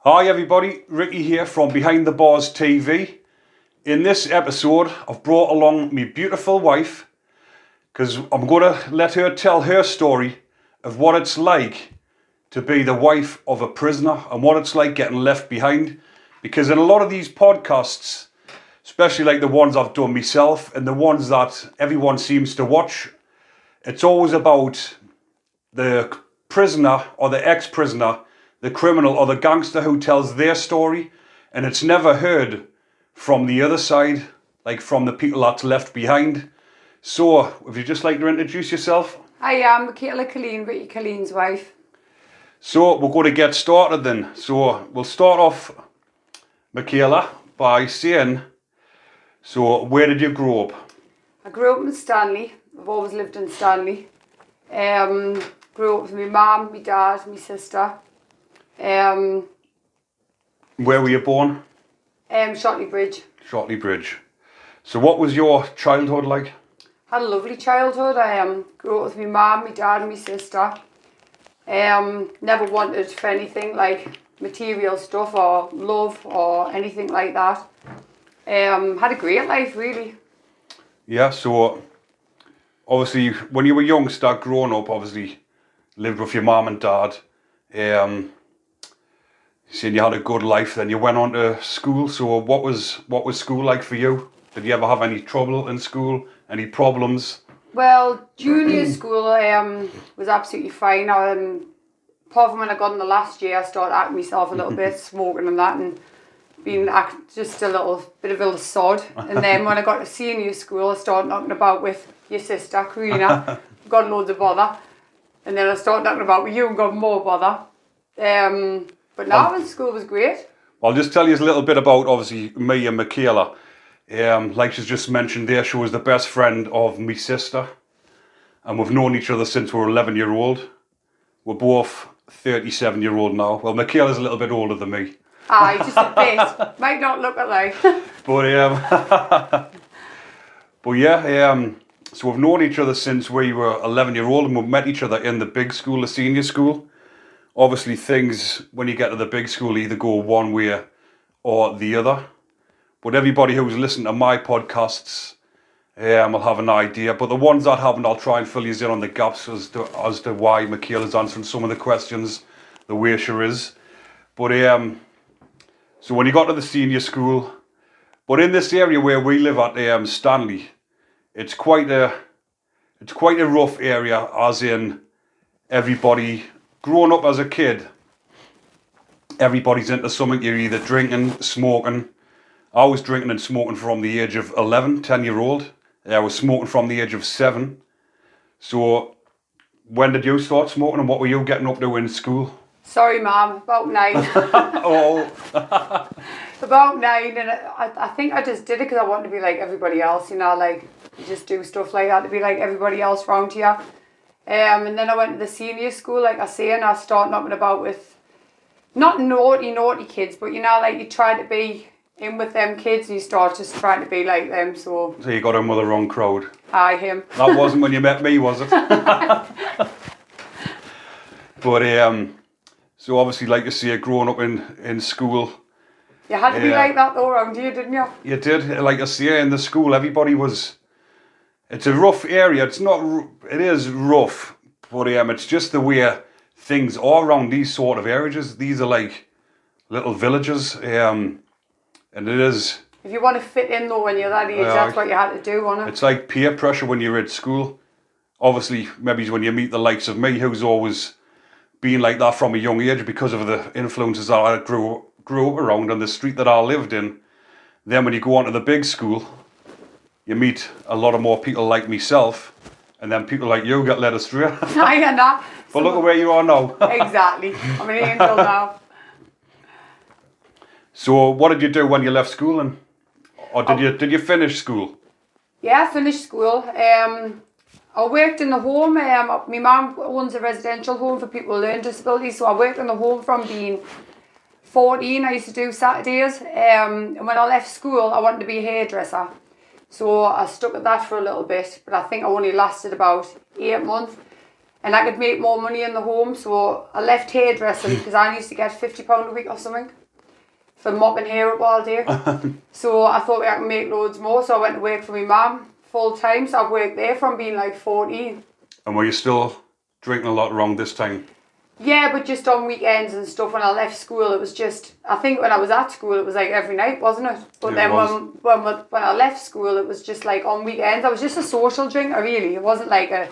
Hi everybody, Ricky here from Behind the Bars TV. In this episode, I've brought along my beautiful wife because I'm going to let her tell her story of what it's like to be the wife of a prisoner and what it's like getting left behind. Because in a lot of these podcasts, especially like the ones I've done myself and the ones that everyone seems to watch, it's always about the prisoner or the ex-prisoner, the criminal or the gangster who tells their story, and it's never heard from the other side, like from the people that's left behind. So, if you'd just like to introduce yourself. I am Mikala Killeen, Ricky Killeen's wife. So, we're going to get started then. So, we'll start off, Mikala, by saying, so where did you grow up? I grew up in Stanley. I've always lived in Stanley. Grew up with my mum, my dad, my sister. Where were you born? Shotley Bridge. Shotley Bridge. So what was your childhood like? Had a lovely childhood. I grew up with my mum, my dad and my sister. Never wanted for anything like material stuff or love or anything like that. Had a great life really. Yeah, so obviously when you were young, start growing up, obviously lived with your mum and dad. Saying you had a good life, then you went on to school. So what was school like for you? Did you ever have any trouble in school? Any problems? Well, junior school was absolutely fine. Apart from when I got in the last year, I started acting myself a little bit, smoking and that, and being just a little bit of a sod. And then when I got to senior school, I started knocking about with your sister, Karina, got loads of bother. And then I started knocking about with you and got more bother. But now school was great. I'll just tell you a little bit about, obviously, me and Mikala. Like she's just mentioned there, she was the best friend of my sister. And we've known each other since we were 11-year-old. We're both 37-year-old now. Well, Mikala's a little bit older than me. Aye, just a bit. Might not look alike. But yeah, so we've known each other since we were 11-year-old, and we met each other in the big school, the senior school. Obviously things, when you get to the big school, either go one way or the other. But everybody who's listened to my podcasts will have an idea. But the ones that haven't, I'll try and fill you in on the gaps as to why Mikala's answering some of the questions the way she is. But so when you got to the senior school, but in this area where we live at Stanley, it's quite a rough area, as in everybody growing up as a kid, everybody's into something. You're either drinking, smoking. I was drinking and smoking from the age of 11, 10-year-old. I was smoking from the age of 7. So when did you start smoking and what were you getting up to in school? Sorry, Mum, about 9. Oh. About 9, and I think I just did it because I wanted to be like everybody else, you know, like you just do stuff like that to be like everybody else around here. And then I went to the senior school, like I say, and I started knocking about with not naughty kids, but you know, like you try to be in with them kids and you start just trying to be like them. So you got in with the wrong crowd. Aye, him. That wasn't when you met me, was it? But so obviously, like you say, growing up in school. You had to be like that though around here, didn't you? You did. Like I say, in the school, everybody was. It's a rough area. It's not. It is rough, but it's just the way things are around these sort of areas. These are like little villages, and it is. If you want to fit in though when you're that age, that's what you had to do, wasn't it? It's like peer pressure when you're at school. Obviously, maybe when you meet the likes of me, who's always been like that from a young age because of the influences that I grew up around on the street that I lived in. Then when you go on to the big school, you meet a lot of more people like myself, and then people like you get led astray. I know. But look at where you are now. Exactly. I'm an angel now. So what did you do when you left school, or did you finish school? Yeah, I finished school. I worked in the home. My mum owns a residential home for people with learning disabilities, so I worked in the home from being 14. I used to do Saturdays. And when I left school, I wanted to be a hairdresser. So I stuck at that for a little bit, but I think I only lasted about 8 months. and I could make more money in the home, so I left hairdressing because I used to get £50 a week or something for mopping hair up all day. So I thought I could make loads more, so I went to work for my mum full time, so I've worked there from being like 14. And were you still drinking a lot around this time? Yeah, but just on weekends and stuff. When I left school, it was just, I think when I was at school, it was like every night, wasn't it? But Yeah, then when I left school, it was just like on weekends. I was just a social drinker, really. It wasn't like a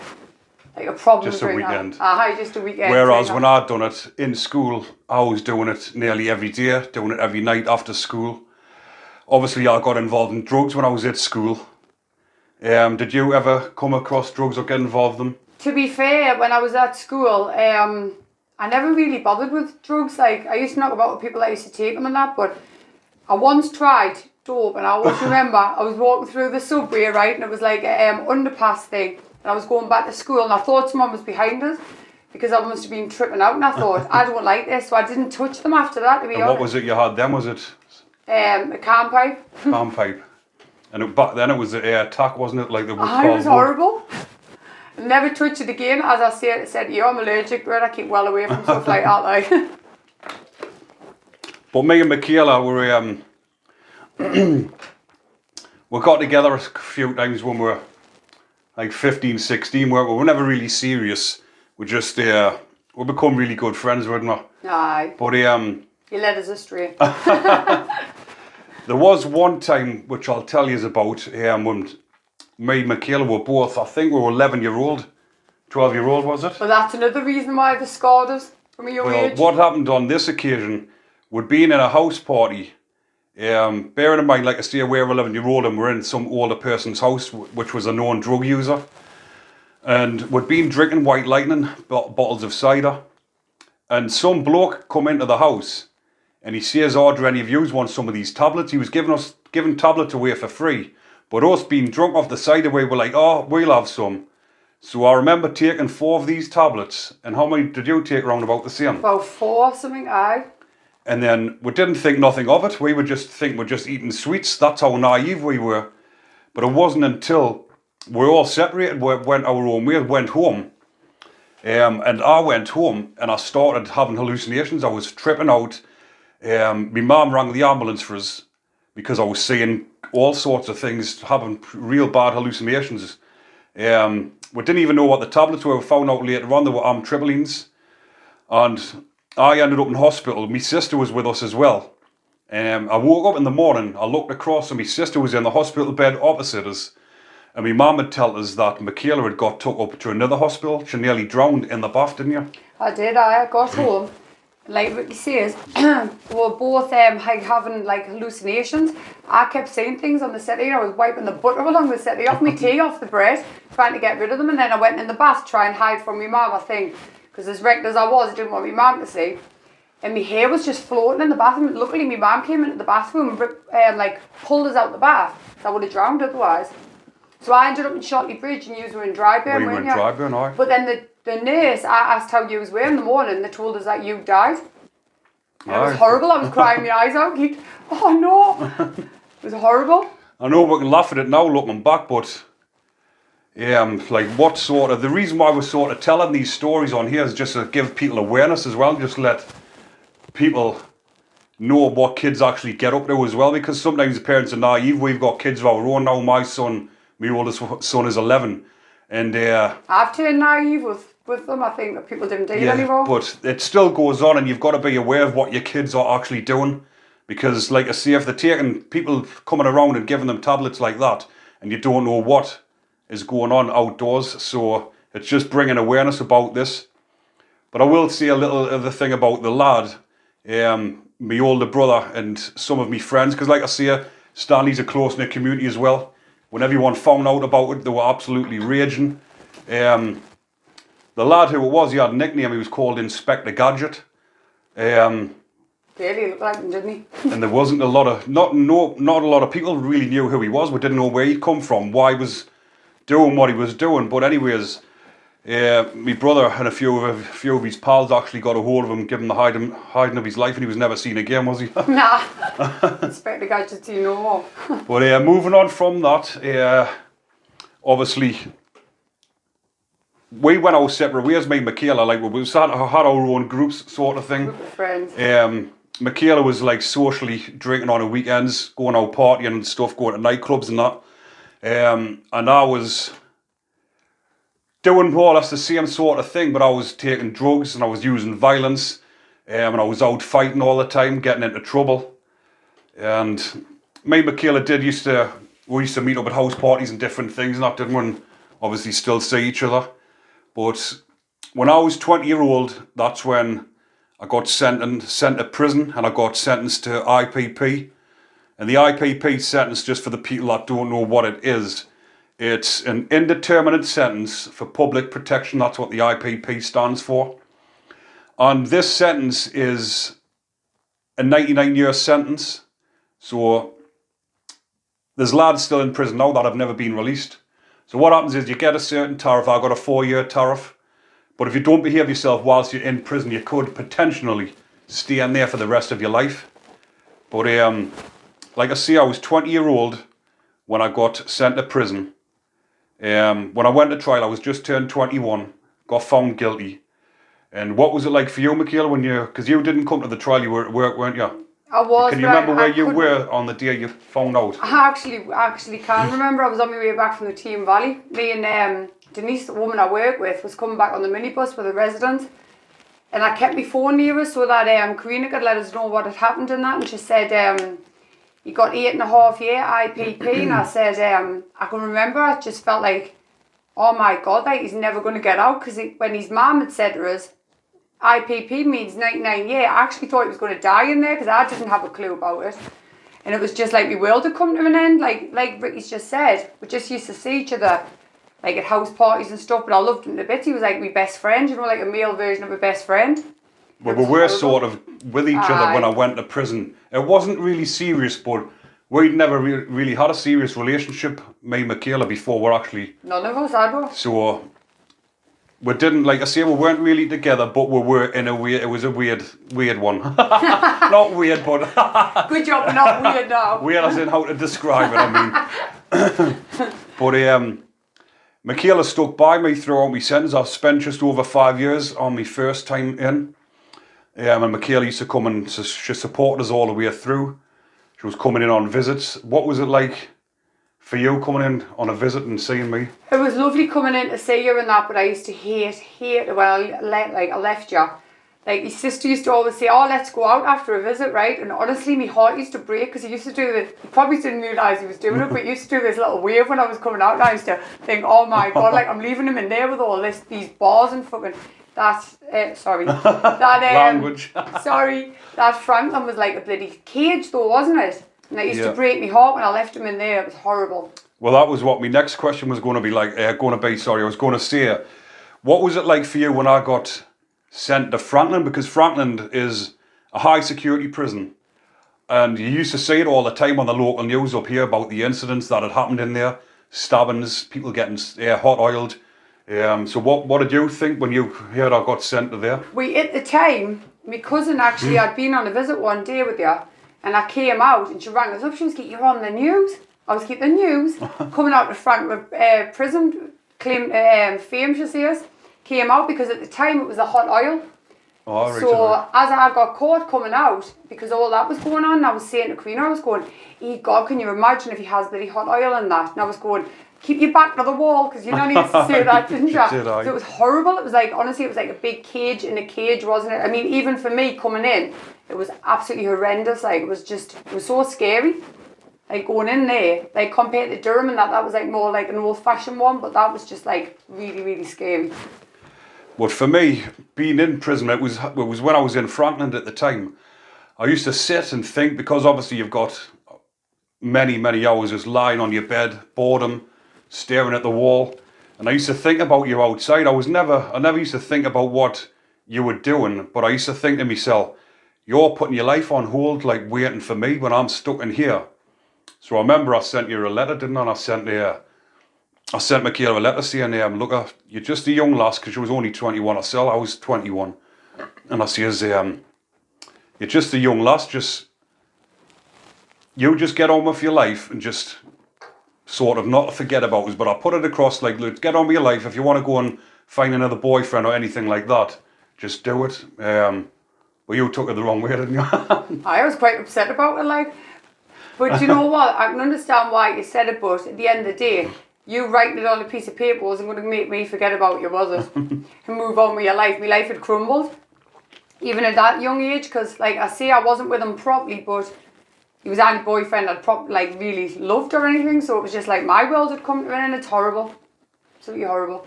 problem Just a drinker. weekend. Just a weekend. Whereas drinker. when I'd done it in school, I was doing it nearly every day, doing it every night after school. Obviously, I got involved in drugs when I was at school. Did you ever come across drugs or get involved in them? To be fair, when I was at school, I never really bothered with drugs. Like, I used to know about people that used to take them and that, but I once tried dope, and I always remember I was walking through the subway, right, and it was like an underpass thing, and I was going back to school, and I thought someone was behind us because I must have been tripping out, and I thought, I don't like this, so I didn't touch them after that, to be honest. What was it you had then? Was it? A calm pipe. Calm pipe. And back then it was the air attack, wasn't it? Like the It was horrible. Never touch it again. As I said to you, I'm allergic to it. I keep well away from stuff like that. Like. But me and Mikala we got together a few times when we were like 15, 16. We were never really serious. We just we become really good friends, weren't we? Aye. But you led us astray. there was one time which I'll tell you about when me and Mikala were both, I think we were 11-year-old, 12-year-old was it? Well, that's another reason why they scarred us from a young age. What happened on this occasion, we'd been in a house party, bearing in mind, like I say, we're 11-year-old and we're in some older person's house, which was a known drug user. And we'd been drinking White Lightning, bottles of cider. And some bloke come into the house and he says, "Oh, do any of you want some of these tablets?" He was giving tablets away for free. But us being drunk off the cider, we were like, "Oh, we'll have some." So I remember taking 4 of these tablets. And how many did you take around about the same? About 4 something, aye. And then we didn't think nothing of it. We would just think we're just eating sweets. That's how naive we were. But it wasn't until we all separated, we went our own way, went home. And I went home and I started having hallucinations. I was tripping out. My mum rang the ambulance for us because I was seeing all sorts of things, having real bad hallucinations. We didn't even know what the tablets were. We found out later on they were amitriptylines. And I ended up in hospital. My sister was with us as well. I woke up in the morning, I looked across and my sister was in the hospital bed opposite us. And my mum had told us that Mikala had got took up to another hospital. She nearly drowned in the bath, didn't you? I did, I got home. Like Ricky says, we were both having like hallucinations. I kept saying things on the settee. I was wiping the butter along the settee off my tea, off the bread, trying to get rid of them. And then I went in the bath to try and hide from my mum, I think. Because as wrecked as I was, I didn't want my mum to see. And my hair was just floating in the bathroom. Luckily, my mum came into the bathroom and pulled us out the bath. I would have drowned otherwise. So I ended up in Shotley Bridge and you were in Dryburn, We were in Dryburn, aye. But then the nurse, I asked how you was in the morning, they told us that you died. And it was horrible. I was crying my eyes out. Like, oh no. It was horrible. I know we can laugh at it now looking back, but the reason why we're sort of telling these stories on here is just to give people awareness as well, just let people know what kids actually get up to as well, because sometimes the parents are naive. We've got kids of our own now. My oldest son is 11, and I've turned naive with them. I think that people didn't do it anymore. But it still goes on, and you've got to be aware of what your kids are actually doing, because like I say, if they're taking people coming around and giving them tablets like that, and you don't know what is going on outdoors, so it's just bringing awareness about this. But I will say a little other thing about the lad, my older brother and some of my friends, because like I say, Stanley's a close-knit community as well. When everyone found out about it, they were absolutely raging. The lad who it was, he had a nickname, he was called Inspector Gadget. Really looked like him, didn't he? And there wasn't a lot of, not a lot of people really knew who he was. We didn't know where he'd come from, why he was doing what he was doing. But anyways, my brother and a few of his pals actually got a hold of him, given the hiding of his life, and he was never seen again, was he? Nah. Inspector Gadget, you no more. But moving on from that, obviously, we went our separate ways, me and Mikala, like we had our own groups sort of thing. Group of friends. Mikala was like socially drinking on the weekends, going out partying and stuff, going to nightclubs and that. And I was doing more or less the same sort of thing, but I was taking drugs and I was using violence, and I was out fighting all the time, getting into trouble. And me and Mikala we used to meet up at house parties and different things, and that didn't we? Obviously still see each other. But when I was 20-year-old, that's when I got sent to prison, and I got sentenced to IPP. And the IPP sentence, just for the people that don't know what it is, it's an indeterminate sentence for public protection. That's what the IPP stands for. And this sentence is a 99-year sentence. So there's lads still in prison now that have never been released. So what happens is you get a certain tariff. I got a 4-year tariff. But if you don't behave yourself whilst you're in prison, you could potentially stay in there for the rest of your life. But like I say, I was 20-year-old when I got sent to prison. When I went to trial, I was just turned 21, got found guilty. And what was it like for you, Mikala, because you didn't come to the trial, you were at work, weren't you? I was. Can you remember where you were on the day you found out? I actually can remember. I was on my way back from the Team Valley. Me and Denise, the woman I work with, was coming back on the minibus with a resident. And I kept my phone near us so that Karina could let us know what had happened in that. And she said, he got 8.5 year IPP. And I said, I can remember, I just felt like, oh my God, like he's never going to get out. Because when his mum had said to us, IPP means 99 year, I actually thought he was going to die in there because I didn't have a clue about it. And it was just like my world had come to an end. Like Ricky's just said, we just used to see each other like at house parties and stuff, but I loved him a bit. He was like my best friend, you know, like a male version of a best friend. Well, we were sort of with each other when I went to prison. It wasn't really serious, but we'd never really had a serious relationship, me and Mikala, before we're actually... None of us had. So we didn't, like I say, we weren't really together, but we were in a weird... It was a weird one. Not weird, but... Good job, not weird now. Weird as in how to describe it, I mean. But Mikala stuck by me throughout my sentence. I've spent just over 5 years on my first time in. And Mikala used to come and she supported us all the way through. She was coming in on visits. What was it like for you coming in on a visit and seeing me? It was lovely coming in to see you and that, but I used to hate when I left you. Like, his sister used to always say, oh, let's go out after a visit, right? And honestly, my heart used to break because he used to do this. He probably didn't realise he was doing it, but he used to do this little wave when I was coming out. And I used to think, oh my God, like I'm leaving him in there with all these bars and fucking... Language. That Franklin was like a bloody cage though, wasn't it? And it used to break my heart when I left him in there. It was horrible. Well, that was what my next question was going to be like. I was going to say, what was it like for you when I got sent to Franklin? Because Franklin is a high security prison. And you used to see it all the time on the local news up here about the incidents that had happened in there. Stabbings, people getting hot oiled. So what did you think when you heard I got sent to there? At the time, my cousin actually had been on a visit one day with you, and I came out and she rang us up. She was like, you're on the news. I was keeping the news. Coming out to Franklin prison, fame, she says, came out because at the time it was a hot oil. Oh, right. So as I got caught coming out, because all that was going on, I was saying to Karina, I was going, God, can you imagine if he has bloody hot oil in that? And I was going, keep your back to the wall, because you know you used to say that, didn't you? So it was horrible. It was like, honestly, it was like a big cage in a cage, wasn't it? I mean, even for me coming in, it was absolutely horrendous. Like, it was so scary. Like, going in there, like, compared to Durham and that was like more like an old-fashioned one, but that was just like really, really scary. But for me, being in prison, it was when I was in Franklin at the time. I used to sit and think, because obviously you've got many, many hours just lying on your bed, boredom, staring at the wall, and I used to think about you outside. I never used to think about what you were doing, but I used to think to myself, you're putting your life on hold, like waiting for me when I'm stuck in here. So I remember I sent you a letter, didn't I? And I sent Mikala a letter saying, look, you're just a young lass, because she was only 21 herself. I was 21, and I says, you're just a young lass. You just get on with your life and just sort of not to forget about us, but I put it across like, look, get on with your life. If you want to go and find another boyfriend or anything like that, just do it. But you took it the wrong way, didn't you? I was quite upset about it, like. But you know what? I can understand why you said it, but at the end of the day, you writing it on a piece of paper wasn't going to make me forget about you, was it? And move on with your life. My life had crumbled, even at that young age, because, like I say, I wasn't with him properly, but he was the only boyfriend I'd like really loved or anything, so it was just like my world had come to an end, and it's horrible. Absolutely horrible.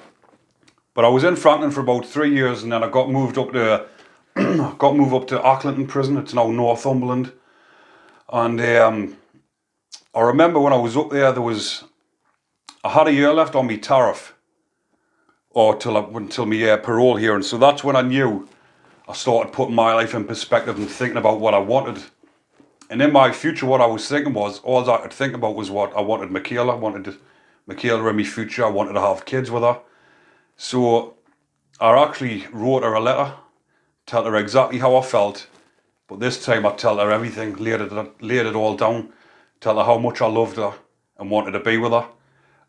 But I was in Franklin for about 3 years, and then I got moved up to Accrington Prison. It's now Northumberland. And I remember when I was up there, I had a year left on my tariff, or until my parole here, and so that's when I knew I started putting my life in perspective and thinking about what I wanted. And in my future, what I was thinking was, all I could think about was what I wanted Mikala. I wanted Mikala in my future. I wanted to have kids with her. So I actually wrote her a letter, tell her exactly how I felt, but this time I tell her everything, laid it all down, tell her how much I loved her and wanted to be with her.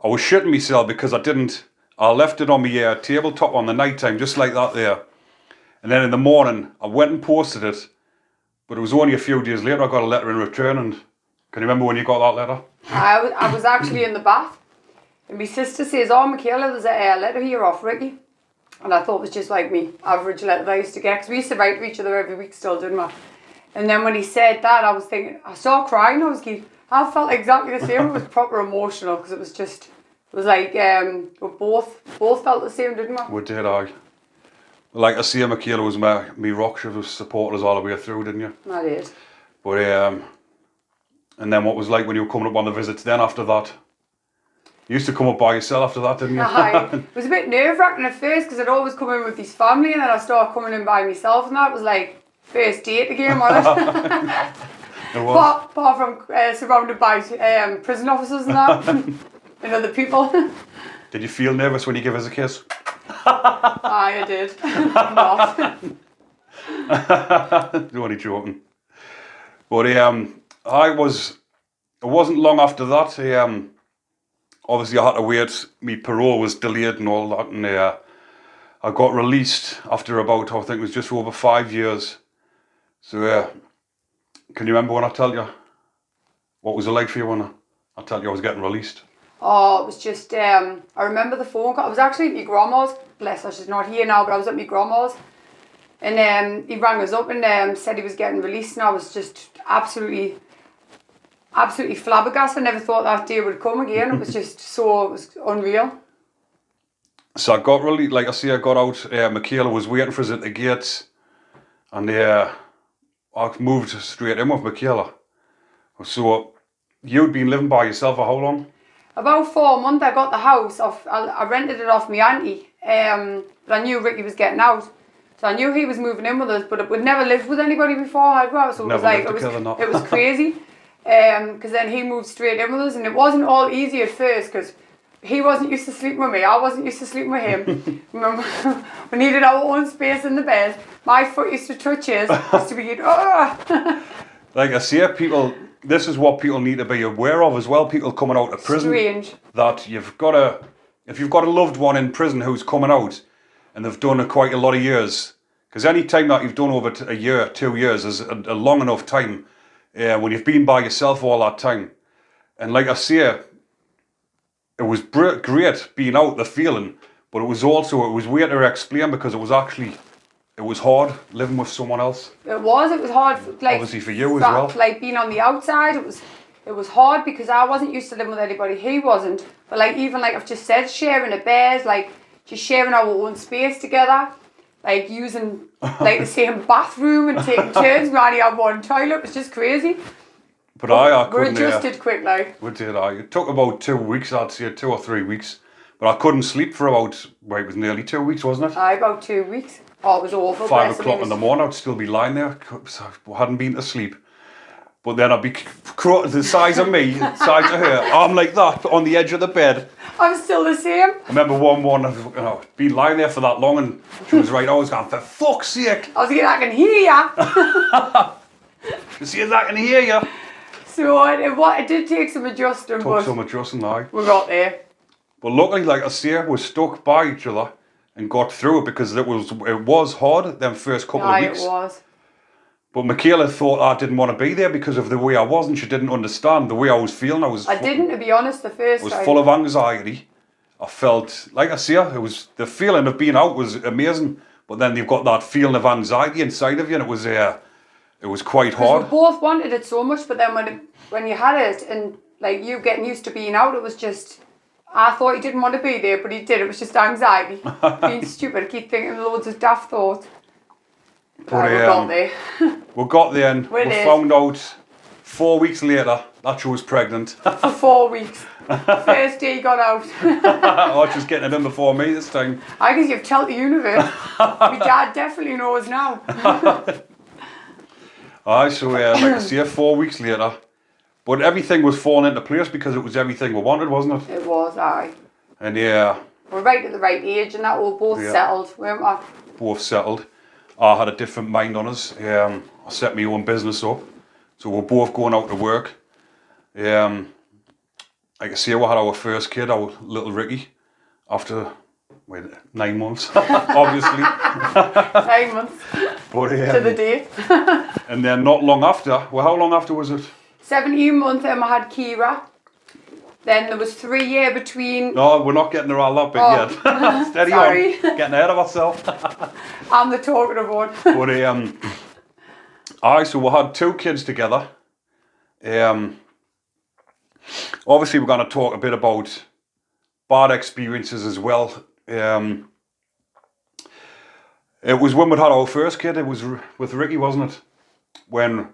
I was shitting myself because I left it on my tabletop on the night time, just like that there. And then in the morning, I went and posted it, but it was only a few days later I got a letter in return. And can you remember when you got that letter? I was actually in the bath, and my sister says, "Oh, Mikala, there's a letter here off Ricky." And I thought it was just like me average letter that I used to get, because we used to write to each other every week still, didn't we? And then when he said that, I was thinking, I started crying. I felt exactly the same. It was proper emotional, because it was like we both felt the same, didn't we? We did, I. Like I say, Mikala was me rock. She was supporting us all the way through, didn't you? I did. But and then what was like when you were coming up on the visits then after that? You used to come up by yourself after that, didn't you? It was a bit nerve-wracking at first, because I'd always come in with his family, and then I started coming in by myself, and that was like first date again, wasn't it? It was. Apart from surrounded by prison officers and that, and other people. Did you feel nervous when you gave us a kiss? I did. Not. You're only joking. But it wasn't long after that. Obviously I had to wait. My parole was delayed and all that, and I got released after about, I think it was just over 5 years. So can you remember when I tell you? What was it like for you when I tell you I was getting released? Oh, it was just, I remember the phone call. I was actually at my grandma's. Bless her, she's not here now, but I was at my grandma's. And he rang us up and said he was getting released, and I was just absolutely flabbergasted. I never thought that day would come again. It was just it was unreal. So I got really, like I say, I got out. Mikala was waiting for us at the gates, and I moved straight in with Mikala. So you'd been living by yourself for how long? About 4 months. I got the house off. I rented it off my auntie, but I knew Ricky was getting out, so I knew he was moving in with us. But we'd never lived with anybody before, had we? So it was like it was crazy. Because then he moved straight in with us, and it wasn't all easy at first, because he wasn't used to sleeping with me, I wasn't used to sleeping with him. Remember, we needed our own space in the bed. My foot used to touch his, used to be, oh. Like I say, this is what people need to be aware of as well, people coming out of prison. Strange. That if you've got a loved one in prison who's coming out, and they've done quite a lot of years, because any time that you've done over a year, 2 years is a long enough time. When you've been by yourself all that time. And like I say, it was great being out, the feeling, but it was weird to explain, because it was hard living with someone else. It was hard, like, obviously for you as well. Like being on the outside, it was hard, because I wasn't used to living with anybody, he wasn't. But like, even like I've just said, sharing a bed, like just sharing our own space together. Like using like the same bathroom and taking turns. We only had one toilet. It was just crazy. But I couldn't. We adjusted quick, like. We did. It took about 2 weeks, I'd say 2 or 3 weeks. But I couldn't sleep for about, it was nearly 2 weeks, wasn't it? About 2 weeks. Oh, it was awful. 5 o'clock in the morning, I'd still be lying there. I hadn't been to sleep. But then I'd be the size of me, size of her, arm like that, on the edge of the bed. I'm still the same. I remember one morning, I'd been lying there for that long, and she was right. I was going, for fuck's sake. I was thinking, I can hear ya. You see, I can hear you. So it did take some adjusting, Took but some adjusting, like. we got there. But luckily, like I say, we stuck by each other and got through it because it was hard them first couple of weeks. It was. But Mikala thought I didn't want to be there because of the way I was, and she didn't understand the way I was feeling. I didn't, to be honest, the first time. I was full of anxiety. I felt, like I say, it was the feeling of being out was amazing. But then you've got that feeling of anxiety inside of you, and it was quite hard. We both wanted it so much, but then when you had it, and like you getting used to being out, it was just. I thought he didn't want to be there, but he did. It was just anxiety, being stupid. Keep thinking loads of daft thoughts. But we got there. We got there and we found out 4 weeks later that she was pregnant. For 4 weeks. First day he got out. Oh, she was getting it in before me this time. I guess you've told the universe. My dad definitely knows now. Aye, so like I say, 4 weeks later. But everything was falling into place because it was everything we wanted, wasn't it? It was, aye. And yeah. We're right at the right age and that, we're both settled, weren't we? Both settled. I had a different mind on us. I set my own business up. So we're both going out to work. Like I say, we had our first kid, our little Ricky, after 9 months, obviously. 9 months. But, to the day. And then not long after, well, how long after was it? 17 months, I had Kira. Then there was 3 years between. No, we're not getting around that bit yet. Steady Sorry. on, getting ahead of ourselves. I'm the talkative one. But so we had 2 kids together. Obviously, we're going to talk a bit about bad experiences as well. It was when we had our first kid. It was with Ricky, wasn't it? When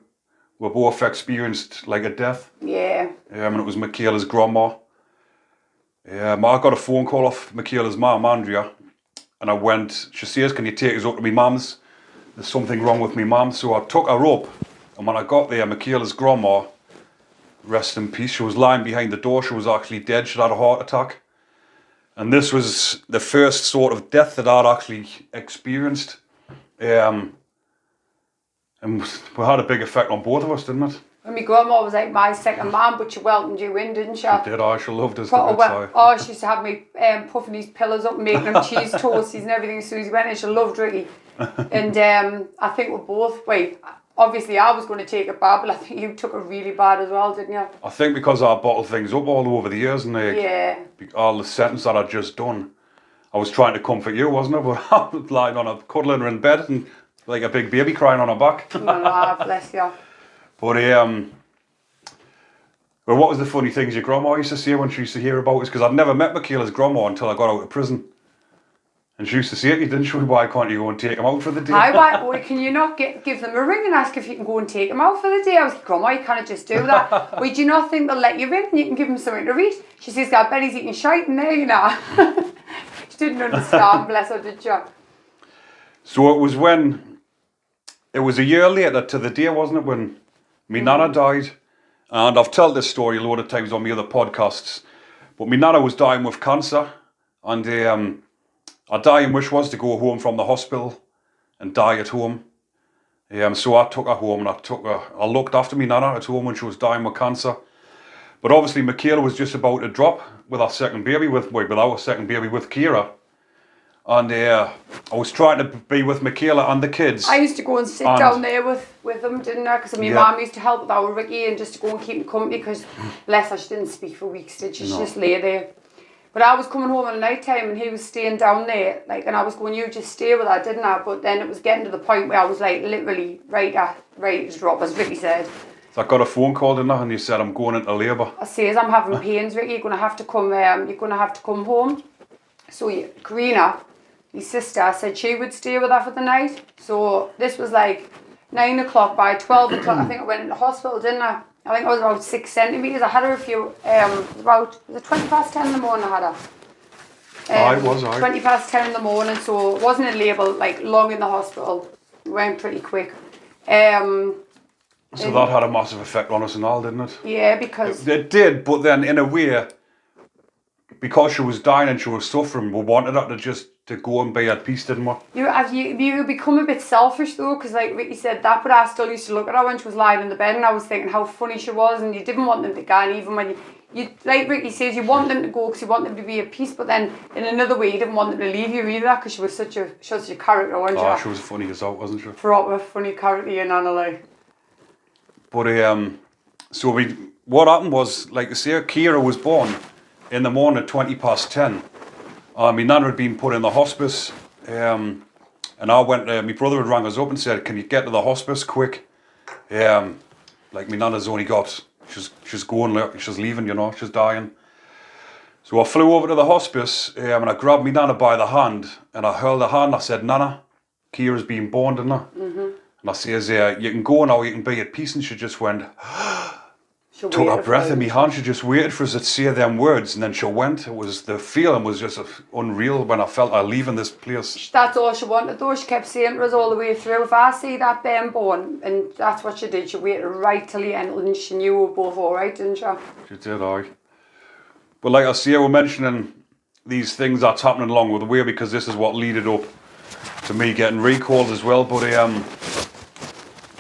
we both experienced like a death. Yeah. And it was Mikala's grandma. I got a phone call off Mikala's mum, Andrea, and I went. She says, "Can you take us up to my mum's? There's something wrong with my mum." So I took her up, and when I got there, Mikala's grandma, rest in peace, she was lying behind the door. She was actually dead. She'd had a heart attack, and this was the first sort of death that I'd actually experienced. And we had a big effect on both of us, didn't it? And my grandma was like my second mum, but she welcomed you in, didn't she? She did, she loved us. She used to have me puffing these pillows up and making them cheese toasties and everything as soon as he went in. She loved Ricky. And I think we're both, obviously I was going to take it bad, but I think you took it really bad as well, didn't you? I think because I bottled things up all over the years and all the sentence that I'd just done, I was trying to comfort you, wasn't I? But I was lying on cuddling her in bed and like a big baby crying on her back. No, bless you. But well, what was the funny things your grandma used to say when she used to hear about us? Because I'd never met Mikala's grandma until I got out of prison. And she used to say to you, didn't she, why can't you go and take him out for the day? Why can you not give them a ring and ask if you can go and take him out for the day? I was like, Grandma, you can't just do that. Do you not think they'll let you in and you can give him something to eat? She says, I bet he's eating shite in there, you know. She didn't understand, bless her, did you? So it was a year later to the day, wasn't it, when my nana died. And I've told this story a load of times on my other podcasts. But my nana was dying with cancer. And her dying wish was to go home from the hospital and die at home. So I took her home and I looked after my nana at home when she was dying with cancer. But obviously Mikala was just about to drop with our second baby, with Kira. And I was trying to be with Mikala and the kids. I used to go and sit down there with them, didn't I? Because my mum used to help with our Ricky and just to go and keep him company because, bless her, she didn't speak for weeks, did she? She just lay there. But I was coming home at night time and he was staying down there, and I was going, you just stay with her, didn't I? But then it was getting to the point where I was like literally ready to drop, as Ricky said. So I got a phone call, didn't I? And he said, I'm going into labour. I says, I'm having pains, Ricky, you're going to have to come home. So Karina, my sister, said she would stay with her for the night. So this was like 9 o'clock. By 12 o'clock, I think I went into hospital, didn't I? I think I was about 6 centimetres. I had her was it 20 past 10 in the morning I had her? It was, 20 past 10 in the morning, so it wasn't in labour, long in the hospital. It went pretty quick. So that had a massive effect on us and all, didn't it? Yeah, because... It did, but then in a way, because she was dying and she was suffering, we wanted her to just to go and be at peace, didn't we? You become a bit selfish though, because like Ricky said that, but I still used to look at her when she was lying in the bed and I was thinking how funny she was, and you didn't want them to go, and even when you like Ricky says, you want them to go because you want them to be at peace, but then in another way you didn't want them to leave you either, because she was such a character, wasn't she? Oh, she was funny as out, wasn't she? Proper funny character in Anna, like. But so what happened was, like I say, Kira was born in the morning at 20 past 10. My nana had been put in the hospice, and I went. My brother had rang us up and said, "Can you get to the hospice quick?" Like my nana's only got, she's going, she's leaving, you know, she's dying. So I flew over to the hospice, and I grabbed my nana by the hand, and I held her hand. I said, "Nana, Kira's been born, didn't I?" And I says, "You can go now. You can be at peace." And she just went. Took her breath in my hand. She just waited for us to say them words, and then she went. It was, the feeling was just unreal when I felt her leaving this place. That's all she wanted though. She kept saying to us all the way through, if I see that baby born, and that's what she did. She waited right till the end, and she knew we were both all right, didn't she? She did, aye. But like I say, we're mentioning these things that's happening along with the way, because this is what leaded up to me getting recalled as well. But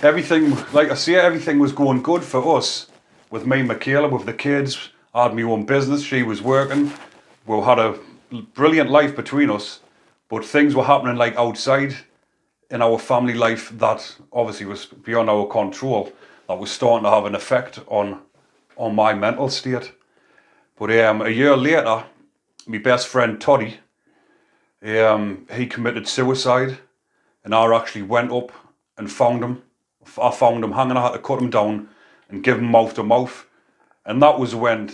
everything, like I say, everything was going good for us. With me and Mikala, with the kids, I had my own business, she was working. We had a brilliant life between us, but things were happening like outside in our family life that obviously was beyond our control, that was starting to have an effect on my mental state. But a year later, my best friend Toddy, he committed suicide, and I actually went up and found him. I found him hanging. I had to cut him down and give him mouth to mouth, and that was when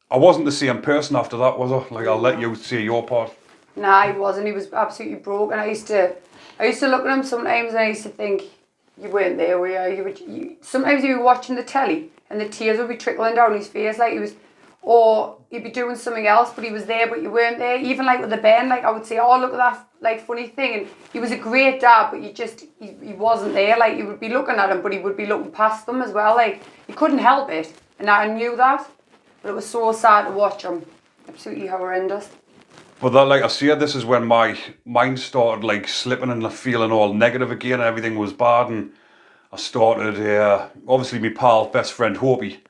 I wasn't the same person after that, was I? Like, I'll let you say your part. Nah, he wasn't. He was absolutely broken. I used to look at him sometimes, and I used to think, you weren't there, were you? Sometimes you were watching the telly, and the tears would be trickling down his face, like he was, or he'd be doing something else, but he was there, but you weren't there. Even like with the band, like I would say, oh, look at that like funny thing, and he was a great dad, but he wasn't there. Like, you would be looking at him, but he would be looking past them as well. Like, he couldn't help it, and I knew that, but it was so sad to watch him. Absolutely horrendous. But that, like I said, this is when my mind started like slipping and feeling all negative again, and everything was bad, and I started, obviously my pal, best friend Hopi,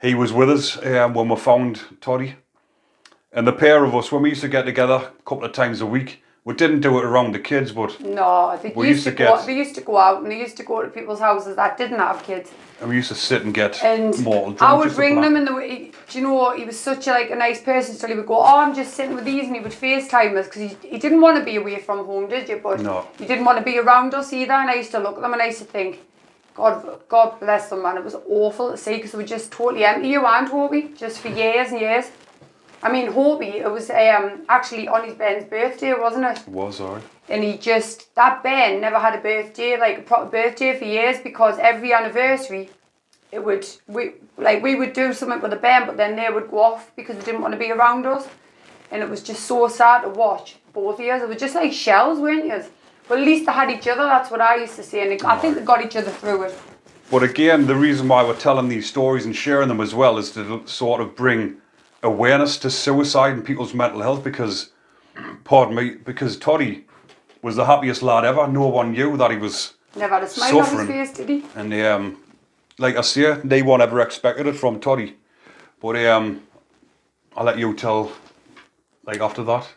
he was with us when we found Toddy. And the pair of us, when we used to get together a couple of times a week, we didn't do it around the kids, but no, they used to go out, and they used to go to people's houses that didn't have kids. And we used to sit and get more drunk. I would ring them, and do you know, he was such a nice person, so he would go, oh, I'm just sitting with these, and he would FaceTime us, because he didn't want to be away from home, did you? But no, he didn't want to be around us either, and I used to look at them, and I used to think, God bless them, man. It was awful to see, because they were just totally empty, you and Hobie, just for years and years. I mean, Hobie, it was actually on his Ben's birthday, wasn't it? It was, alright. And that Ben never had a birthday, like a proper birthday for years, because every anniversary, we would do something with the Ben, but then they would go off because they didn't want to be around us. And it was just so sad to watch both of us. They were just like shells, weren't you? But at least they had each other, that's what I used to say, and I think they got each other through it. But again, the reason why we're telling these stories and sharing them as well is to sort of bring awareness to suicide and people's mental health, because Toddy was the happiest lad ever. No one knew that he was never had a smile suffering. On his face, did he? And like I say, no one ever expected it from Toddy. But I'll let you tell, like, after that.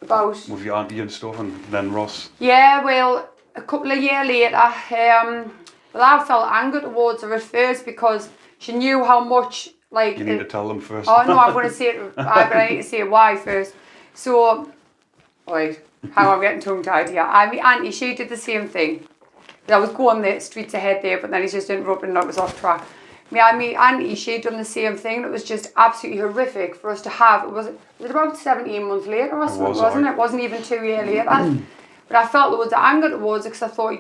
About? With your auntie and stuff, and then Ross. Yeah, well, a couple of years later, I felt anger towards her at first, because she knew how much, like... You need to tell them first. Oh, no, I'm going to say it, but I need to say why first. So, wait, how I'm getting tongue-tied here. My auntie, she did the same thing. I was going the streets ahead there, but then he's just interrupted and I was off track. My auntie, she'd done the same thing. It was just absolutely horrific for us to have. It was about 17 months later or something, wasn't it? It wasn't even 2 years later. But I felt there was anger towards it, because I thought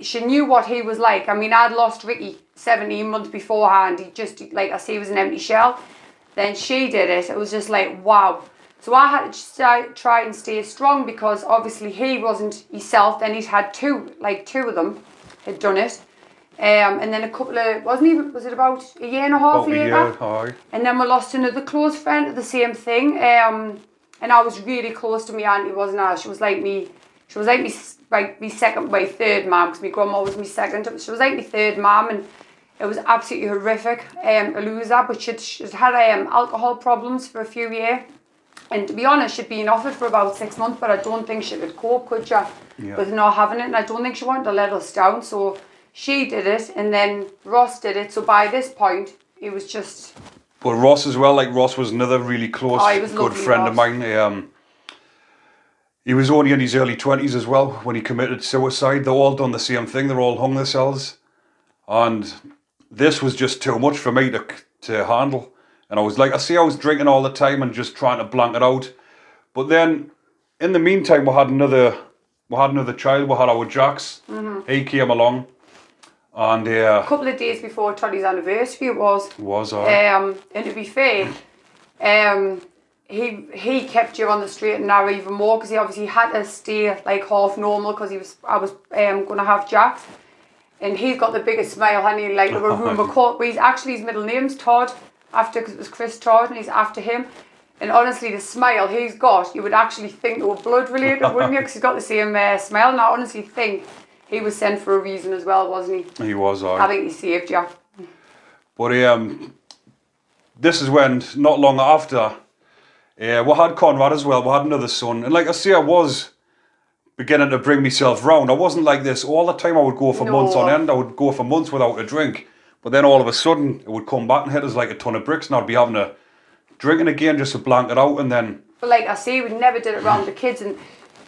she knew what he was like. I mean, I'd lost Ricky 17 months beforehand. He just, like I say, he was an empty shell. Then she did it. It was just like, wow. So I had to try and stay strong, because obviously he wasn't himself. Then he'd had two of them had done it. And then a couple of, was it about a year and a half later? A year, aye. And then we lost another close friend of the same thing. and I was really close to my auntie, wasn't I? She was like me second, my third mum, because my grandma was my second. She was like my third mum, and it was absolutely horrific to lose her. But she'd had alcohol problems for a few years. And to be honest, she'd been off it for about 6 months, but I don't think she could cope, could you, with not having it. And I don't think she wanted to let us down. So she did it, and then Ross did it. So by this point, it was just... But Ross as well, like Ross was another really close, good friend of mine. He was only in his early 20s as well when he committed suicide. They all done the same thing. They're all hung themselves. And this was just too much for me to handle. And I was like, I was drinking all the time and just trying to blank it out. But then, in the meantime, we had another child. We had our Jax. Mm-hmm. He came along. And a couple of days before Toddy's anniversary, it was. And to be fair, he kept you on the straight and narrow even more, because he obviously had to stay like half normal, because I was going to have Jax, and he's got the biggest smile, honey, like a room of court. But his middle name's Todd, because it was Chris Todd, and he's after him. And honestly, the smile he's got, you would actually think they were blood related, wouldn't you? Because he's got the same smile, and I honestly think he was sent for a reason as well, wasn't he? He was, I think he saved you. But this is when, not long after, we had Conrad as well. We had another son. And like I say, I was beginning to bring myself round. I wasn't like this all the time. I would go for months on end. I would go for months without a drink. But then all of a sudden, it would come back and hit us like a ton of bricks. And I'd be having a drinking again just to blank it out. And then... But like I say, we never did it around the kids. And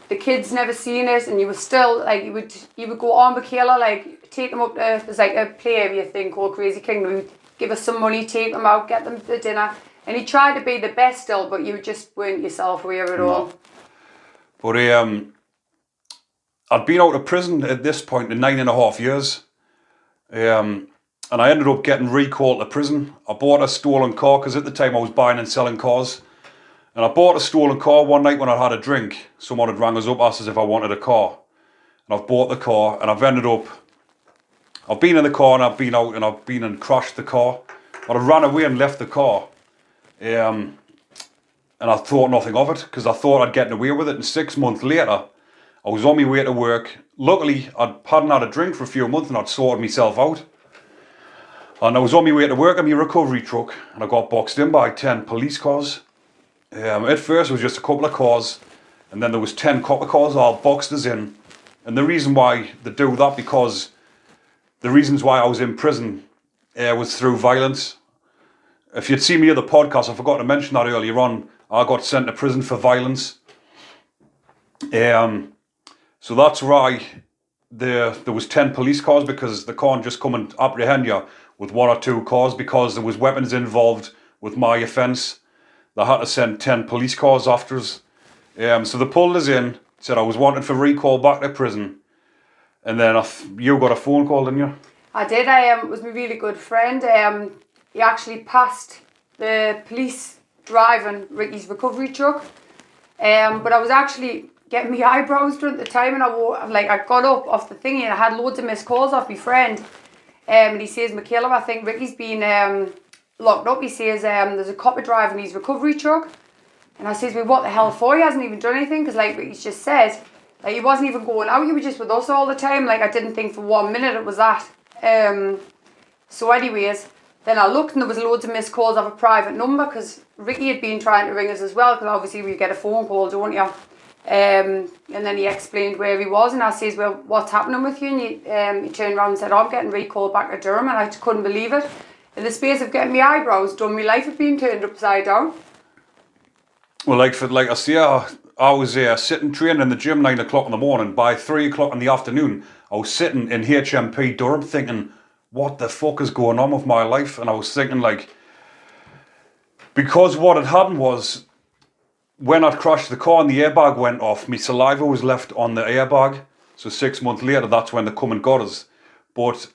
the kids never seen it, and you were still like you would go on with Mikala, like take them up to, there's like a play area thing called Crazy Kingdom. He'd give us some money, take them out, get them the dinner, and he tried to be the best still, but you just weren't yourself aware at all. But I'd been out of prison at this point in 9.5 years, and I ended up getting recalled to prison. I bought a stolen car, because at the time I was buying and selling cars. And I bought a stolen car one night when I had a drink. Someone had rang us up, asked us if I wanted a car. And I've bought the car, and I've been in the car, and I've been out, and I've been and crashed the car. But I ran away and left the car. And I thought nothing of it, because I thought I'd get away with it. And 6 months later, I was on my way to work. Luckily, I hadn't had a drink for a few months, and I'd sorted myself out. And I was on my way to work in my recovery truck, and I got boxed in by 10 police cars. At first it was just a couple of cars, and then there was 10 copper cars all boxed us in. And the reason why they do that, because the reasons why I was in prison was through violence. If you'd seen me other podcast, I forgot to mention that earlier on, I got sent to prison for violence. So that's why there was 10 police cars, because they can't just come and apprehend you with 1 or 2 cars, because there was weapons involved with my offence. They had to send 10 police cars after us. So they pulled us in, said I was wanted for recall back to prison. And then you got a phone call, didn't you? I did. It was my really good friend. He actually passed the police driving Ricky's recovery truck. But I was actually getting my eyebrows done at the time, and I got up off the thingy, and I had loads of missed calls off my friend. And he says, Mikala, I think Ricky's been... locked up. He says there's a copper driving his recovery truck, and I says, well, what the hell for? He hasn't even done anything, because like he's just said, like he wasn't even going out, he was just with us all the time. Like I didn't think for 1 minute it was that. So anyways, then I looked, and there was loads of missed calls off a private number, because Ricky had been trying to ring us as well, because obviously we get a phone call, don't you? And then he explained where he was, and I says, well, what's happening with you? And he turned around and said, I'm getting recalled back to Durham, and I just couldn't believe it. In the space of getting my eyebrows done, my life had been turned upside down. Well, like I say, I was sitting training in the gym 9 o'clock in the morning. By 3 o'clock in the afternoon, I was sitting in HMP Durham thinking, what the fuck is going on with my life? And I was thinking, like, because what had happened was, when I'd crashed the car and the airbag went off, my saliva was left on the airbag. So 6 months later, that's when they come and got us. But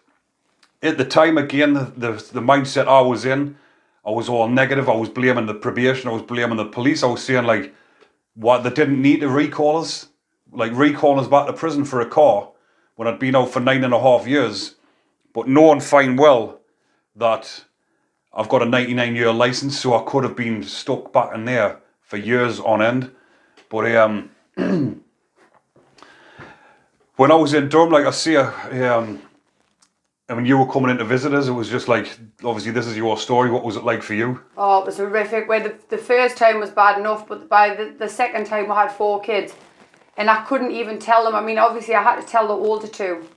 at the time, again, the mindset I was in, I was all negative. I was blaming the probation. I was blaming the police. I was saying, like, what, they didn't need to recall us? Like, recall us back to prison for a car when I'd been out for 9.5 years. But knowing fine well that I've got a 99-year licence, so I could have been stuck back in there for years on end. But when I was in Durham, like I say, and when you were coming in to visit us, it was just like, obviously this is your story. What was it like for you? Oh, it was horrific. Well, the first time was bad enough, but by the second time we had 4 kids. And I couldn't even tell them. I mean, obviously I had to tell the older 2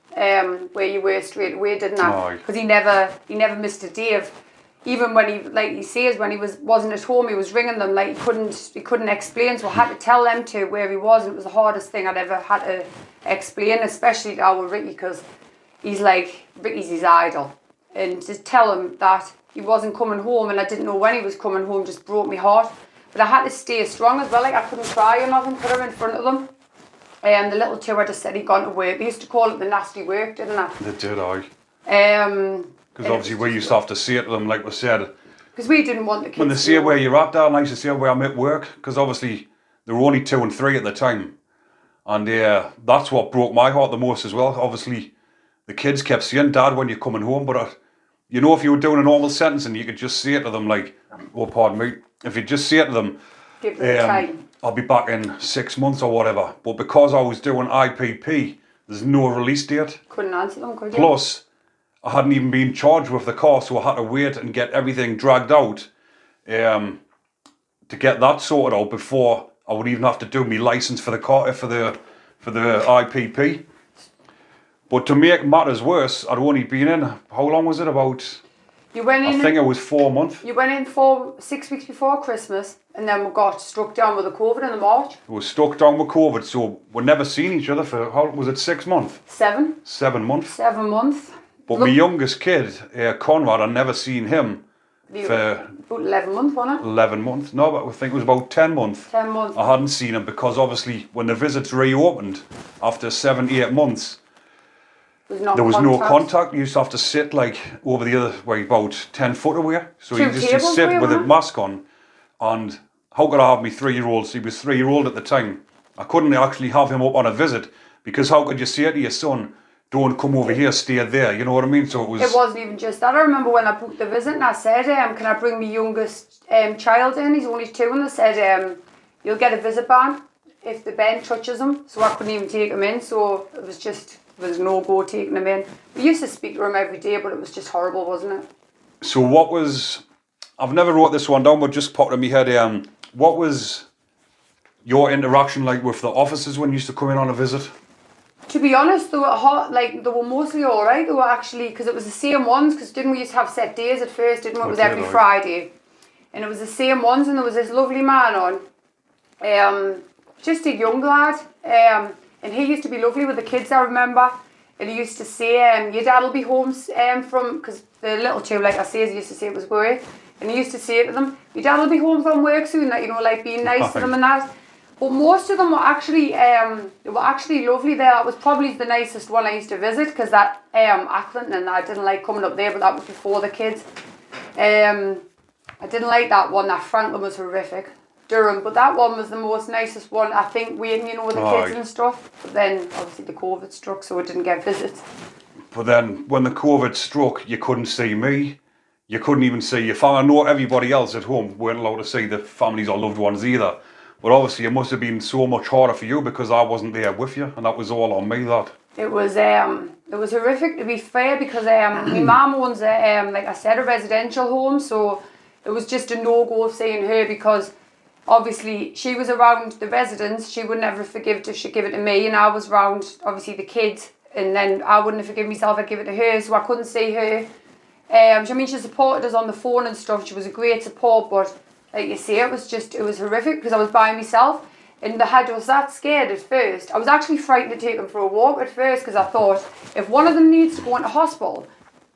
where you were straight away, didn't I? Because he never missed a day of, even when he, like he says, when he wasn't at home, he was ringing them, like he couldn't explain. So I had to tell them to where he was, and it was the hardest thing I'd ever had to explain, especially to our Ricky, because Ricky's his idol. And to tell him that he wasn't coming home and I didn't know when he was coming home just broke my heart. But I had to stay strong as well, like I couldn't cry or nothing, put him in front of them. And the little 2, I just said he'd gone to work. They used to call it the nasty work, didn't they? They did, aye. Because obviously we used to have to say it to them, like we said. Because we didn't want the kids when they say where you're at, Dad, and I used to say where I'm at work, because obviously they were only 2 and 3 at the time. And that's what broke my heart the most as well. Obviously, the kids kept saying, Dad, when you're coming home, but you know, if you were doing a normal sentence and you could just say it to them, like, oh, pardon me, if you just say it to them, give them time. I'll be back in 6 months or whatever. But because I was doing IPP, there's no release date. Couldn't answer them, could you? Plus, I hadn't even been charged with the car, so I had to wait and get everything dragged out to get that sorted out before I would even have to do my license for the car, for the IPP. But to make matters worse, I'd only been in, how long was it? About, you went in, I think it was 4 months. You went in 6 weeks before Christmas, and then we got struck down with the COVID in the March. We were struck down with COVID, so we'd never seen each other for, how was it, 6 months? 7. 7 months. 7 months. But my youngest kid, Conrad, I'd never seen him for... About 11 months, wasn't it? 11 months. No, but I think it was about 10 months. 10 months. I hadn't seen him because obviously when the visits reopened after 7, 8 months, there was no contact. You used to have to sit like over the other way, about 10 foot away. So you just sit with a mask on. And how could I have my 3-year-old? So he was 3-year-old at the time. I couldn't actually have him up on a visit because how could you say to your son, don't come over here, stay there, you know what I mean? So it wasn't even just that. I remember when I booked the visit and I said, can I bring my youngest child in? He's only 2, and they said, you'll get a visit ban if the Ben touches him. So I couldn't even take him in, so it was just, there was no go taking him in. We used to speak to him every day, but it was just horrible, wasn't it? So what was, I've never wrote this one down, but just popped in my head, what was your interaction like with the officers when you used to come in on a visit? To be honest, they were mostly alright. They were actually, because it was the same ones, because didn't we used to have set days at first, didn't we? It was every Friday. And it was the same ones, and there was this lovely man on, just a young lad, and he used to be lovely with the kids, I remember. And he used to say, your dad will be home from, because the little 2, like I say, he used to say it was work. And he used to say to them, your dad will be home from work soon, that, you know, like being nice to them and that. But most of them were actually, lovely there. That was probably the nicest one I used to visit, because that, Ackland, and I didn't like coming up there, but that was before the kids. I didn't like that one, that Franklin was horrific. Durham, but that one was the most nicest one, I think, with the kids and stuff. But then, obviously, the COVID struck, so it didn't get visits. But then, when the COVID struck, you couldn't see me. You couldn't even see your family. I know everybody else at home weren't allowed to see the families or loved ones either. But obviously it must have been so much harder for you because I wasn't there with you, and that was all on me, that. It was horrific, to be fair, because my mum owns like I said, a residential home, so it was just a no-go seeing her, because obviously she was around the residents, she would never forgive if she'd give it to me, and I was around obviously the kids, and then I wouldn't have forgiven myself, I'd give it to her, so I couldn't see her. I mean, she supported us on the phone and stuff, she was a great support, but like you say, it was horrific, because I was by myself, and the head was that scared at first. I was actually frightened to take them for a walk at first, because I thought, if one of them needs to go into hospital,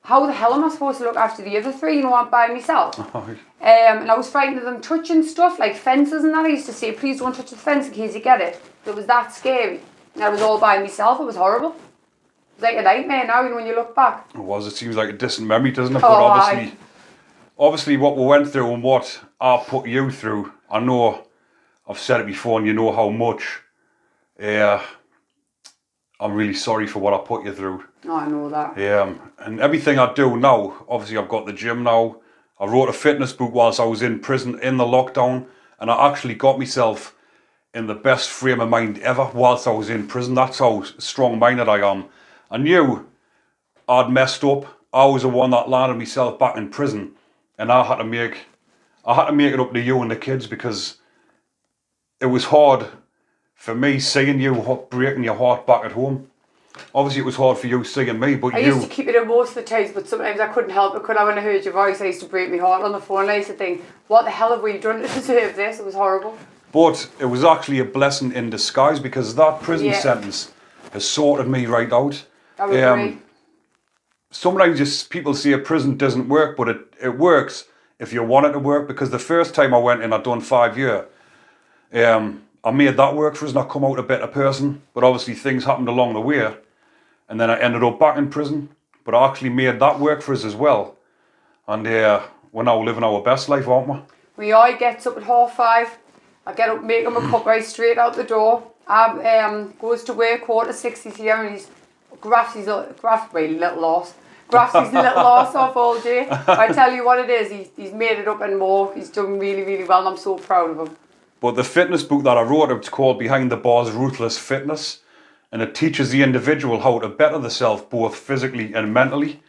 how the hell am I supposed to look after the other 3? You know, I'm by myself. And I was frightened of them touching stuff, like fences and that. I used to say, please don't touch the fence in case you get it. It was that scary. And I was all by myself, it was horrible. It was like a nightmare now, you know, when you look back. It seems like a distant memory, doesn't it? But obviously what we went through and what I put you through, I know I've said it before and you know how much I'm really sorry for what I put you through. Oh, I know that. And everything I do now, obviously I've got the gym now. I wrote a fitness book whilst I was in prison in the lockdown, and I actually got myself in the best frame of mind ever whilst I was in prison. That's how strong-minded I am. I knew I'd messed up. I was the one that landed myself back in prison, and I had to make it up to you and the kids, because it was hard for me seeing you breaking your heart back at home. Obviously, it was hard for you seeing me, but I used to keep it in most of the times, but sometimes I couldn't help it. When I heard your voice, I used to break my heart on the phone. I used to think, what the hell have we done to deserve this? It was horrible. But it was actually a blessing in disguise, because that prison sentence has sorted me right out. I would agree. Sometimes just people say a prison doesn't work, but it works if you want it to work, because the first time I went in, I'd done 5 years. I made that work for us and I come out a better person, but obviously things happened along the way, and then I ended up back in prison, but I actually made that work for us as well, and we're now living our best life, aren't we? We all gets up at 5:30, I get up, make him a cup right straight out the door, goes to work 5:45, he's here and he's grafts his little loss off all day. I tell you what it is, he's made it up and more. He's done really, really well, and I'm so proud of him. But the fitness book that I wrote, it's called Behind the Bars Ruthless Fitness, and it teaches the individual how to better themselves both physically and mentally.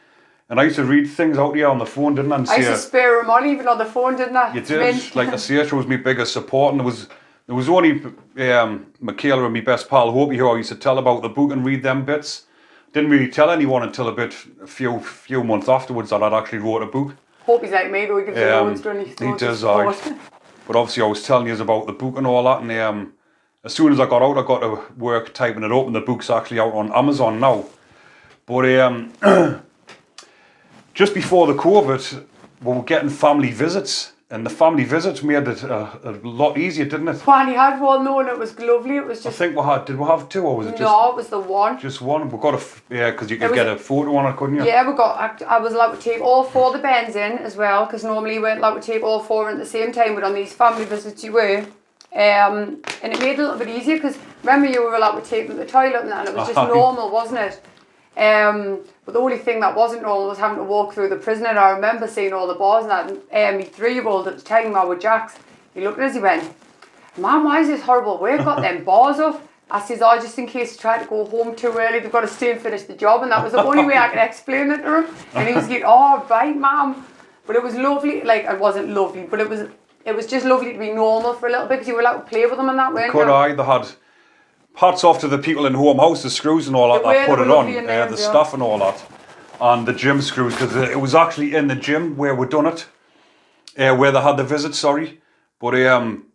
And I used to read things out here on the phone, didn't I? And I used to spare him on even on the phone, didn't I? You did. Like I say, it was my biggest support, and there was only Mikala and my best pal Hope here I used to tell about the book and read them bits. Didn't really tell anyone until a few months afterwards that I'd actually wrote a book. Hope he's like me though, he gives loads, doesn't he? He does, But obviously I was telling you about the book and all that, and as soon as I got out, I got to work typing it up, and the book's actually out on Amazon now. But just before the COVID, we were getting family visits, and the family visits made it a lot easier, didn't it? Fanny had one though, and it was lovely. It was just. I think did we have two, or was it just? No, it was the one. Just one. We got because you could get a photo on it, couldn't you? Yeah, I was allowed to take all 4 of the beds in as well, because normally you weren't allowed to take all 4 in at the same time, but on these family visits you were. And it made it a little bit easier, because remember you were allowed to take them to the toilet and that, and it was just normal, wasn't it? But the only thing that wasn't normal was having to walk through the prison, and I remember seeing all the bars and that, and my 3-year-old at the time, my with Jax, he looked at us, he went, "Mum, why is this horrible work got them bars up?" I says, "Oh, just in case you try to go home too early, they've got to stay and finish the job," and that was the only way I could explain it to him. And he was like, "Oh, right, Mum." But it was lovely, like, it wasn't lovely, but it was just lovely to be normal for a little bit, because you were allowed to play with them and that, weren't you? They had hats off to the people in home house, the screws and all that put it on, the staff and all that, and the gym screws, because it was actually in the gym where we done it, where they had the visit, sorry. But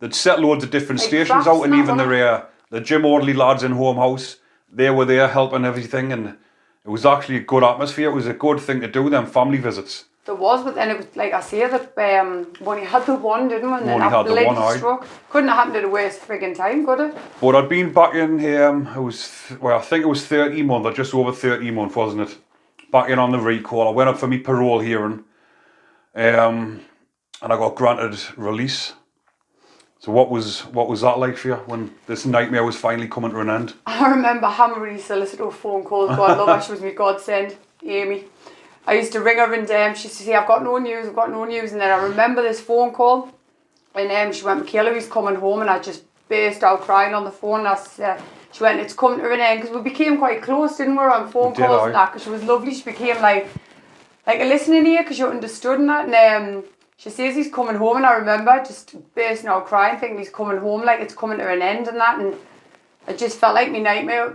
they'd set loads of different stations out, and even the gym orderly lads in home house, they were there helping everything, and it was actually a good atmosphere. It was a good thing to do, them family visits. There was, but then it was like I say, that when you had the one, didn't we? And then after the one struck, couldn't have happened at the worst frigging time, could it? But I'd been back in here, I think it was 30 months, or just over 30 months, wasn't it? Back in on the recall. I went up for my parole hearing, and I got granted release. So what was that like for you when this nightmare was finally coming to an end? I remember hammering solicitor phone calls. God love her, she was my godsend, Amy. I used to ring her and she used to say, I've got no news, and then I remember this phone call, and she went, "Mikala, he's coming home," and I just burst out crying on the phone. She went, "It's coming to an end," because we became quite close, didn't we, on phone calls and that, because she was lovely. She became like a listening ear, because you understood and that, and she says he's coming home, and I remember just bursting out crying, thinking he's coming home, like it's coming to an end and that, and it just felt like my nightmare,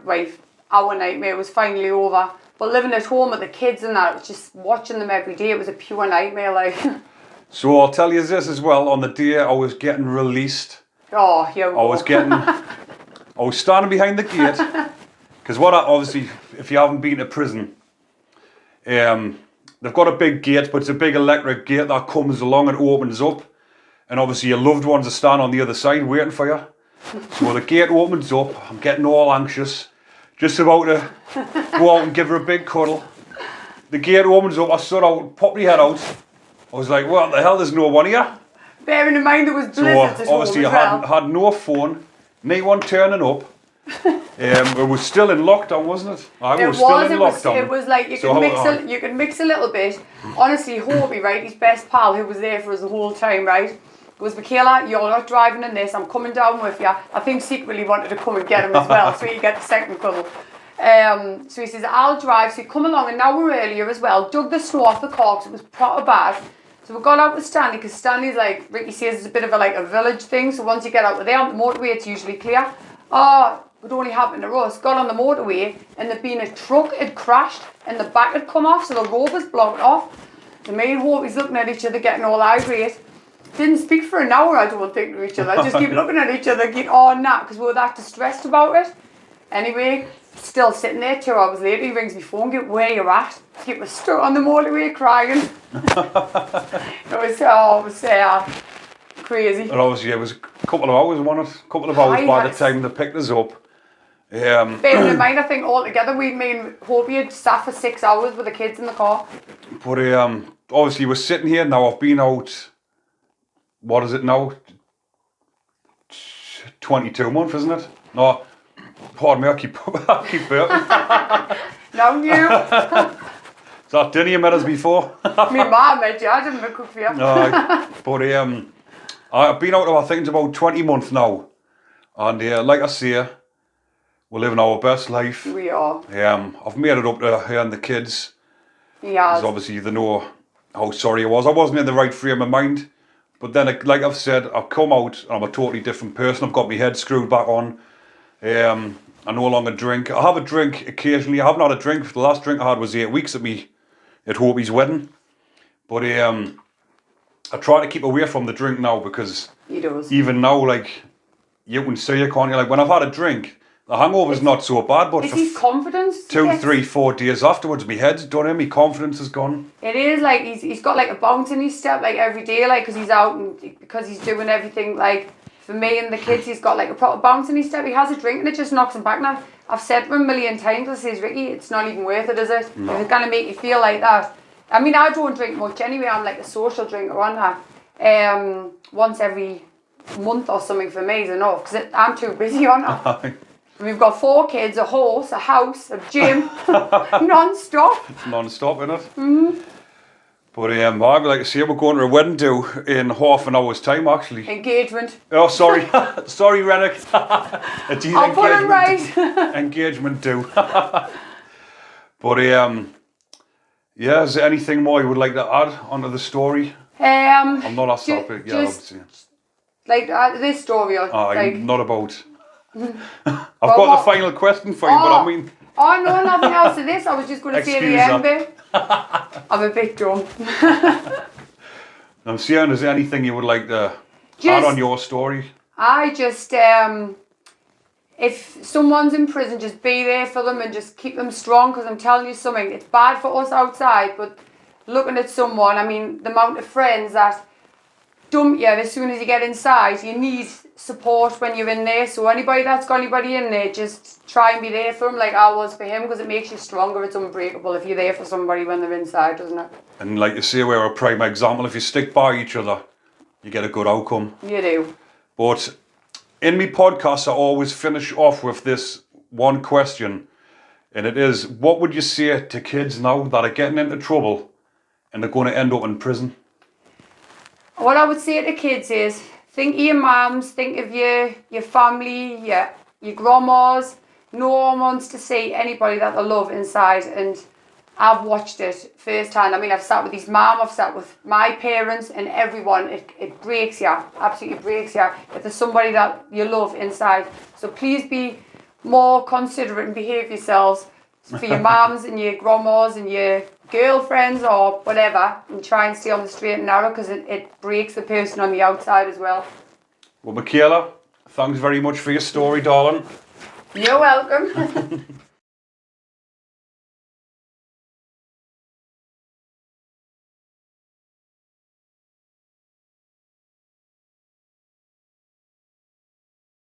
our nightmare was finally over. But living at home with the kids and that, just watching them every day, it was a pure nightmare, like. So I'll tell you this as well, on the day I was getting released, I was standing behind the gate, because obviously, if you haven't been to prison, they've got a big gate, but it's a big electric gate that comes along and opens up, and obviously your loved ones are standing on the other side waiting for you. So the gate opens up, I'm getting all anxious, just about to go out and give her a big cuddle. The gate opens up, I stood out, popped my head out. I was like, what the hell, there's no one here? Bearing in mind there was blizzards at home obviously as well. I had no phone, no one turning up. It was still in lockdown, wasn't it? I was still in lockdown. It was like you could mix a little bit. Honestly, Hobie, right, his best pal who was there for us the whole time, right? Goes, Mikala, you're not driving in this, I'm coming down with you. I think secretly wanted to come and get him as well, so he get the second couple. So he says, I'll drive. So he come along an hour earlier as well, dug the snow off the car because it was proper bad. So we got out with Stanley, because Stanley's like, Ricky says, it's a bit of a village thing. So once you get out with there on the motorway, it's usually clear. Oh, it only happened to us. Got on the motorway and there'd been a truck had crashed and the back had come off, so the road was blocked off. So me and Hope's looking at each other, getting all irate. Didn't speak for an hour, I don't think, to each other. Just keep looking at each other, getting all nah, because we were that distressed about it. Anyway, still sitting there 2 hours later, he rings me phone, get where you're at. He was stuck on the motorway crying. It was crazy. And obviously it was a couple of hours, wasn't it? A couple of hours by the time they picked us up. Bearing in mind, I think altogether we and Hobie had sat for 6 hours with the kids in the car. But obviously we're sitting here now. I've been out, what is it now? 22 months, isn't it? No, pardon me, I keep burping. No, you. Is that dinner you met us before? Me mum met you, I didn't cook for you. But I've been out, I think it's about 20 months now. And like I say, we're living our best life. We are. I've made it up to her and the kids. Yeah. Because obviously they know how sorry I was. I wasn't in the right frame of mind. But then, like I've said, I've come out and I'm a totally different person. I've got my head screwed back on. I no longer drink. I have a drink occasionally. I haven't had a drink. The last drink I had was 8 weeks at Hobie's wedding. But I try to keep away from the drink now, because he does. Even now, like, you can see it, can't you? Like, when I've had a drink, the hangover's not so bad, but it's his confidence. 2, 3, 4 days afterwards, my head's done in, my confidence is gone. It is, like, he's got, like, a bounce in his step, like, every day, like, because he's out and because he's doing everything, like, for me and the kids, he's got, like, a proper bounce in his step. He has a drink and it just knocks him back now. I've said to him a million times, I says, Ricky, it's not even worth it, is it? No. If it's going to make you feel like that. I mean, I don't drink much anyway. I'm, like, a social drinker, aren't I? Once every month or something for me is enough, because I'm too busy, aren't I? We've got 4 kids, a horse, a house, a gym, non-stop. It's non-stop, isn't it? Mm-hmm. But I would like to say we're going to a wedding do in half an hour's time, actually. Engagement. Oh, sorry. Sorry, Rennick. I'll put it right. Engagement do. But yeah, is there anything more you would like to add onto the story? I'm not asked that bit, yeah, obviously. Like this story, like not about. I've got the final question for you, but I mean. Oh no, nothing else to this. I was just going to say the end bit. I'm a bit dumb. I'm saying, is there anything you would like to add on your story? I just, if someone's in prison, just be there for them and just keep them strong, because I'm telling you something, it's bad for us outside, but looking at someone, I mean, the amount of friends that dump you as soon as you get inside, you need support when you're in there. So anybody that's got anybody in there, just try and be there for them like I was for him, because it makes you stronger. It's unbreakable if you're there for somebody when they're inside, doesn't it? And like you say, we're a prime example. If you stick by each other, you get a good outcome. You do. But in my podcast, I always finish off with this one question, and it is, what would you say to kids now that are getting into trouble and they're going to end up in prison? What I would say to kids is, think of your mums, think of your family, your grandmas. No one wants to see anybody that they love inside, and I've watched it firsthand. I mean, I've sat with his mum, I've sat with my parents and everyone. It breaks you, absolutely breaks you, if there's somebody that you love inside. So please be more considerate and behave yourselves for your mums and your grandmas and your girlfriends or whatever, and try and stay on the straight and narrow, because it breaks the person on the outside as well. Well, Mikala, thanks very much for your story, darling. You're welcome.